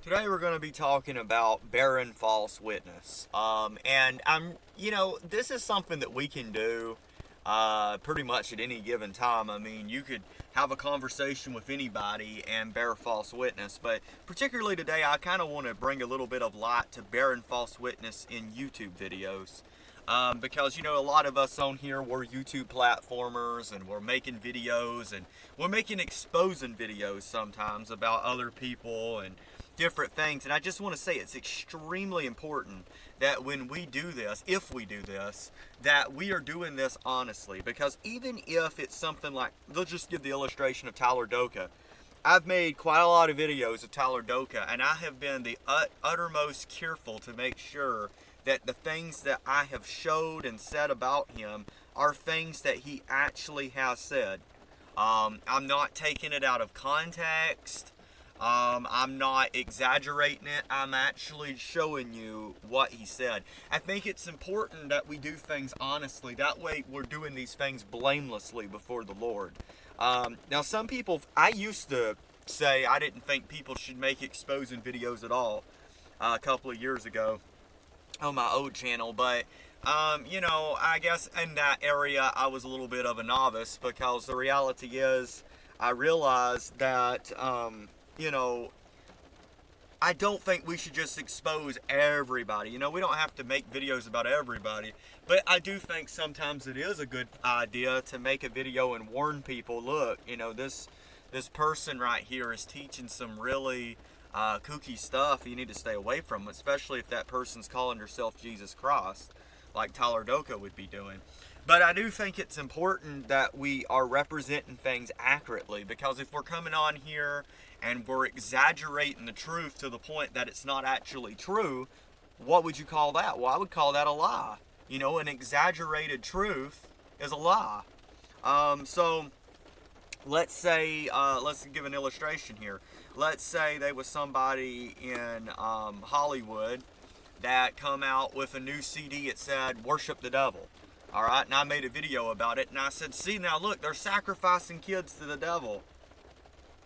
Today we're going to be talking about bearing false witness. This is something that we can do pretty much at any given time. I mean, you could have a conversation with anybody and bear false witness, but particularly today I kind of want to bring a little bit of light to bearing false witness in YouTube videos. Because a lot of us on here, we're YouTube platformers and we're making videos and we're making exposing videos sometimes about other people and different things. And I just want to say it's extremely important that when we do this, if we do this, that we are doing this honestly. Because even if it's something like, let's just give the illustration of Tyler Doka. I've made quite a lot of videos of Tyler Doka, and I have been the uttermost careful to make sure that the things that I have showed and said about him are things that he actually has said. I'm not taking it out of context. I'm not exaggerating it. I'm actually showing you what he said. I think it's important that we do things honestly. That way we're doing these things blamelessly before the Lord. Now some people, I used to say I didn't think people should make exposing videos at all a couple of years ago on my old channel, but I guess in that area I was a little bit of a novice, because the reality is I realized that I don't think we should just expose everybody. We don't have to make videos about everybody, but I do think sometimes it is a good idea to make a video and warn people, look, this person right here is teaching some really kooky stuff you need to stay away from, especially if that person's calling herself Jesus Christ, like Tyler Doka would be doing. But I do think it's important that we are representing things accurately, because if we're coming on here and we're exaggerating the truth to the point that it's not actually true, what would you call that? Well, I would call that a lie. An exaggerated truth is a lie. So let's say, let's give an illustration here. Let's say there was somebody in Hollywood that come out with a new CD that said, "Worship the Devil." All right, and I made a video about it, and I said, see, now look, they're sacrificing kids to the devil.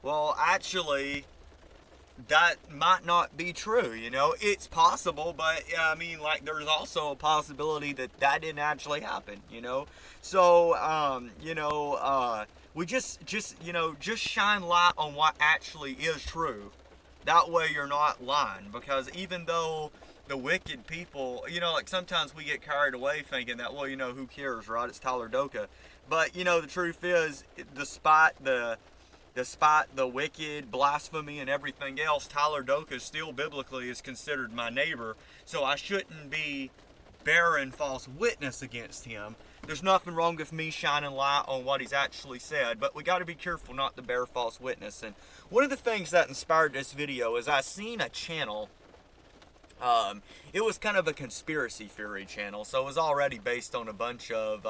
Well, actually, that might not be true, It's possible, but, there's also a possibility that that didn't actually happen, So, we just shine light on what actually is true. That way you're not lying, because even though the wicked people, sometimes we get carried away thinking that, well, who cares, right? It's Tyler Doka. But, the truth is, despite the wicked, blasphemy, and everything else, Tyler Doka still biblically is considered my neighbor, so I shouldn't be bearing false witness against him. There's nothing wrong with me shining light on what he's actually said, but we got to be careful not to bear false witness. And one of the things that inspired this video is I seen a channel. It was kind of a conspiracy theory channel, so it was already based on a bunch of,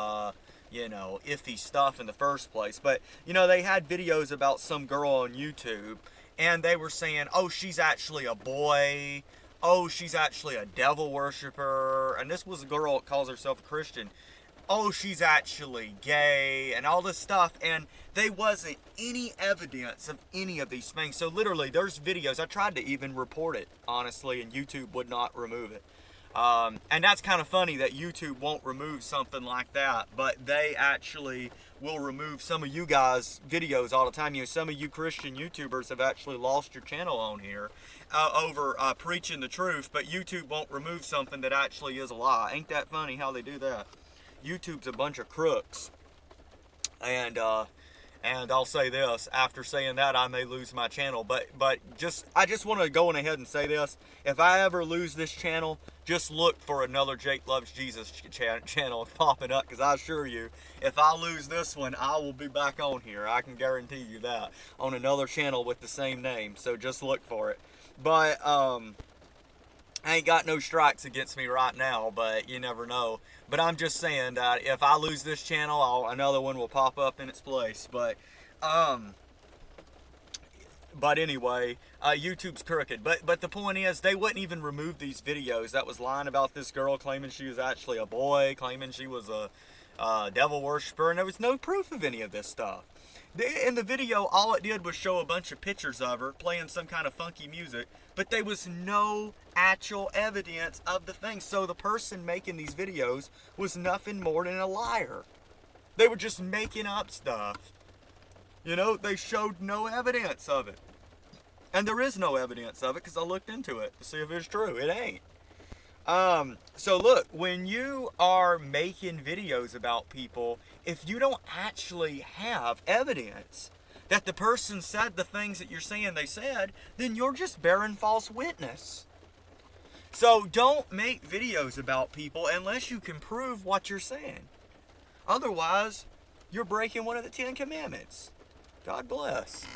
iffy stuff in the first place. But, they had videos about some girl on YouTube, and they were saying, oh, she's actually a boy. Oh, she's actually a devil worshiper. And this was a girl that calls herself a Christian. Oh, she's actually gay, and all this stuff, and there wasn't any evidence of any of these things. So literally, there's videos, I tried to even report it, honestly, and YouTube would not remove it. And that's kind of funny that YouTube won't remove something like that, but they actually will remove some of you guys' videos all the time. Some of you Christian YouTubers have actually lost your channel on here over preaching the truth, but YouTube won't remove something that actually is a lie. Ain't that funny how they do that? YouTube's a bunch of crooks, and I'll say this, after saying that, I may lose my channel, but I just want to go on ahead and say this: if I ever lose this channel, just look for another Jake Loves Jesus channel popping up, because I assure you, if I lose this one, I will be back on here. I can guarantee you that, on another channel with the same name. So just look for it. But I ain't got no strikes against me right now, but you never know. But I'm just saying that if I lose this channel, another one will pop up in its place. But anyway, YouTube's crooked. But the point is, they wouldn't even remove these videos that was lying about this girl, claiming she was actually a boy, claiming she was a devil worshiper, and there was no proof of any of this stuff. In the video, all it did was show a bunch of pictures of her playing some kind of funky music, but there was no actual evidence of the thing. So the person making these videos was nothing more than a liar. They were just making up stuff. You know, they showed no evidence of it. And there is no evidence of it because I looked into it to see if it's true. It ain't. So look, when you are making videos about people, if you don't actually have evidence that the person said the things that you're saying they said, then you're just bearing false witness. So don't make videos about people unless you can prove what you're saying. Otherwise, you're breaking one of the 10 Commandments. God bless.